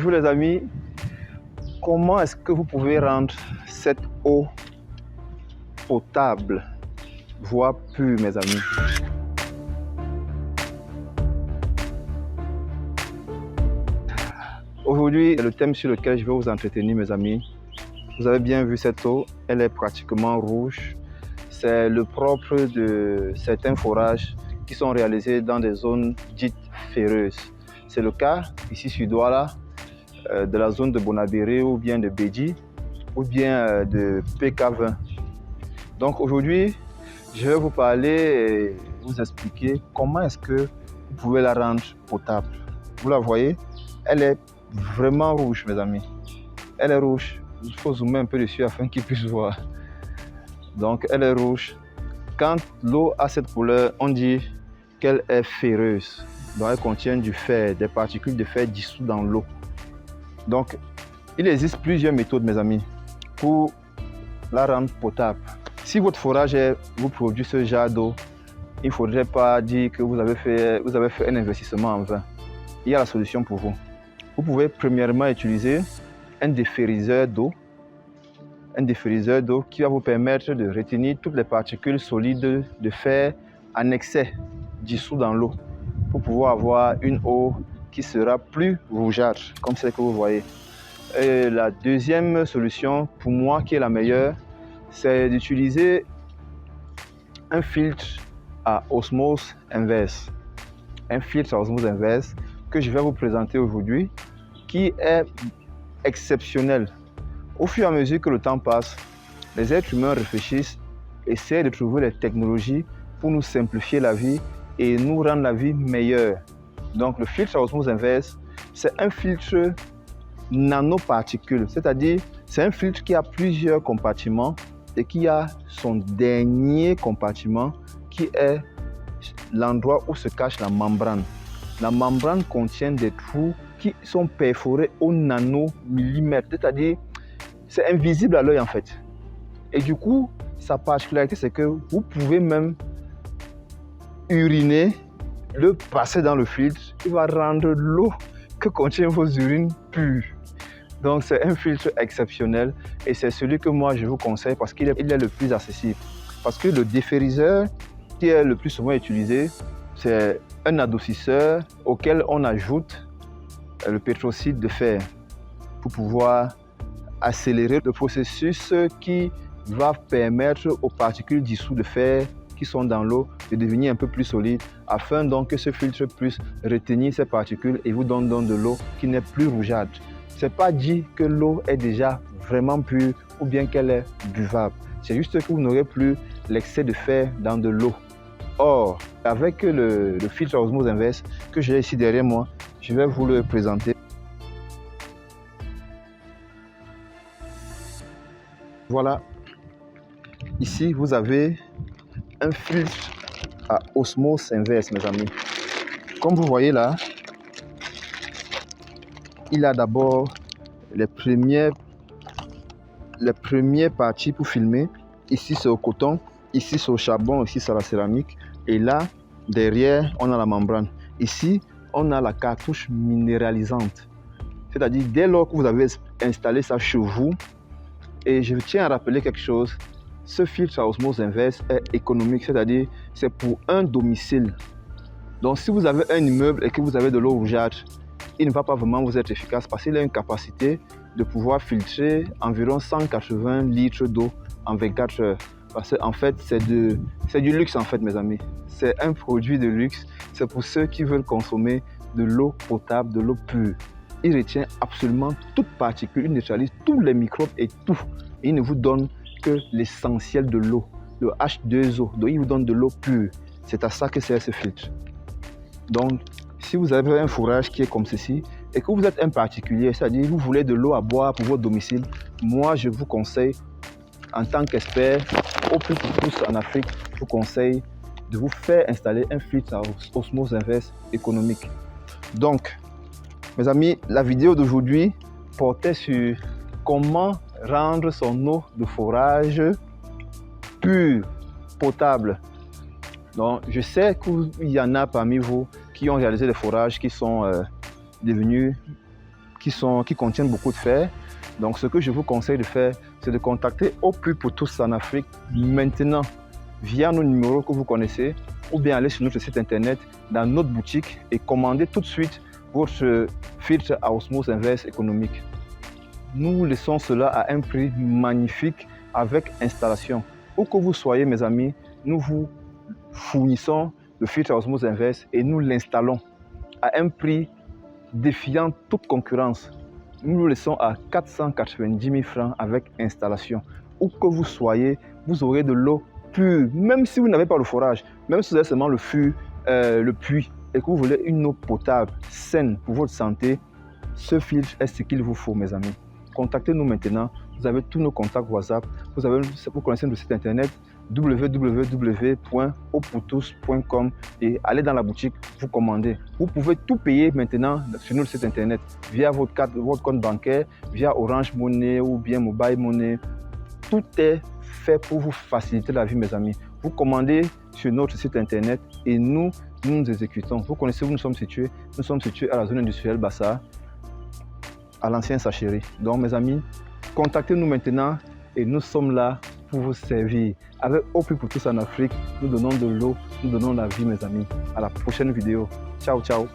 Bonjour les amis, comment est-ce que vous pouvez rendre cette eau potable, voire pure mes amis? Aujourd'hui, le thème sur lequel je vais vous entretenir mes amis, vous avez bien vu cette eau, elle est pratiquement rouge. C'est le propre de certains forages qui sont réalisés dans des zones dites ferreuses. C'est le cas ici sur Douala, de la zone de Bonabéré ou bien de Bédi ou bien de PK20. Donc aujourd'hui, je vais vous parler et vous expliquer comment est-ce que vous pouvez la rendre potable. Vous la voyez, elle est vraiment rouge mes amis. Elle est rouge. Il faut zoomer un peu dessus afin qu'ils puissent voir. Donc elle est rouge. Quand l'eau a cette couleur, on dit qu'elle est ferreuse. Donc elle contient du fer, des particules de fer dissous dans l'eau. Donc il existe plusieurs méthodes mes amis pour la rendre potable. Si votre forage vous produit ce genre d'eau, il ne faudrait pas dire que vous avez fait un investissement en vain. Il y a la solution pour vous. Vous pouvez premièrement utiliser un déferriseur d'eau. Un déferriseur d'eau qui va vous permettre de retenir toutes les particules solides de fer en excès dissous dans l'eau pour pouvoir avoir une eau qui sera plus rougeâtre comme celle que vous voyez. Et la deuxième solution pour moi qui est la meilleure, c'est d'utiliser un filtre à osmose inverse. Un filtre à osmose inverse que je vais vous présenter aujourd'hui qui est exceptionnel. Au fur et à mesure que le temps passe, les êtres humains réfléchissent, essaient de trouver les technologies pour nous simplifier la vie et nous rendre la vie meilleure. Donc le filtre à osmose inverse, c'est un filtre nanoparticules, c'est-à-dire c'est un filtre qui a plusieurs compartiments et qui a son dernier compartiment qui est l'endroit où se cache la membrane. La membrane contient des trous qui sont perforés au nanomillimètre, c'est-à-dire c'est invisible à l'œil en fait. Et du coup, sa particularité, c'est que vous pouvez même uriner, le passer dans le filtre, il va rendre l'eau que contient vos urines pure. Donc c'est un filtre exceptionnel et c'est celui que moi je vous conseille parce qu'il est le plus accessible. Parce que le déferriseur qui est le plus souvent utilisé, c'est un adoucisseur auquel on ajoute le pétroxyde de fer pour pouvoir accélérer le processus qui va permettre aux particules dissous de fer qui sont dans l'eau de devenir un peu plus solides afin donc que ce filtre puisse retenir ces particules et vous donne donc de l'eau qui n'est plus rougeâtre. Ce n'est pas dit que l'eau est déjà vraiment pure ou bien qu'elle est buvable. C'est juste que vous n'aurez plus l'excès de fer dans de l'eau. Or, avec le filtre à osmose inverse que j'ai ici derrière moi, je vais vous le présenter. Voilà, ici vous avez un filtre à osmose inverse mes amis. Comme vous voyez là, il a d'abord les premières parties pour filmer. Ici c'est au coton, ici c'est au charbon, ici c'est la céramique. Et là, derrière, on a la membrane. Ici, on a la cartouche minéralisante. C'est-à-dire, dès lors que vous avez installé ça chez vous, et je tiens à rappeler quelque chose, ce filtre à osmose inverse est économique, c'est-à-dire, c'est pour un domicile. Donc, si vous avez un immeuble et que vous avez de l'eau rougeâtre, il ne va pas vraiment vous être efficace parce qu'il a une capacité de pouvoir filtrer environ 180 litres d'eau en 24 heures. Parce qu'en fait, c'est du luxe en fait, mes amis. C'est un produit de luxe. C'est pour ceux qui veulent consommer de l'eau potable, de l'eau pure. Il retient absolument toute particule, il neutralise tous les microbes et tout. Il ne vous donne que l'essentiel de l'eau, le H2O. Donc, il vous donne de l'eau pure. C'est à ça que sert ce filtre. Donc, si vous avez un fourrage qui est comme ceci et que vous êtes un particulier, c'est-à-dire vous voulez de l'eau à boire pour votre domicile, moi, je vous conseille, en tant qu'expert, au plus en Afrique, je vous conseille de vous faire installer un filtre à osmose inverse économique. Donc, mes amis, la vidéo d'aujourd'hui portait sur comment rendre son eau de forage pure, potable. Donc, je sais qu'il y en a parmi vous qui ont réalisé des forages qui sont devenus qui contiennent beaucoup de fer. Donc ce que je vous conseille de faire, c'est de contacter Eau Pure pour tous en Afrique maintenant via nos numéros que vous connaissez, ou bien aller sur notre site internet, dans notre boutique et commander tout de suite votre filtre à osmose inverse économique. Nous laissons cela à un prix magnifique avec installation. Où que vous soyez mes amis, nous vous fournissons le filtre à osmose inverse et nous l'installons à un prix défiant toute concurrence. Nous le laissons à 490 000 francs avec installation. Où que vous soyez, vous aurez de l'eau pure, même si vous n'avez pas le forage, même si vous avez seulement le puits et que vous voulez une eau potable, saine pour votre santé, ce filtre est ce qu'il vous faut mes amis. Contactez-nous maintenant, vous avez tous nos contacts WhatsApp, vous connaissez notre site internet www.eaupourtous.com et allez dans la boutique, vous commandez. Vous pouvez tout payer maintenant sur notre site internet via votre compte bancaire, via Orange Money ou bien Mobile Money. Tout est fait pour vous faciliter la vie mes amis. Vous commandez sur notre site internet et nous exécutons. Vous connaissez où nous sommes situés? Nous sommes situés à la zone industrielle Bassa, à l'ancien Sachéry. Donc mes amis, contactez-nous maintenant et nous sommes là pour vous servir. Avec Eau Pure pour tous en Afrique, nous donnons de l'eau, nous donnons la vie mes amis. À la prochaine vidéo. Ciao, ciao.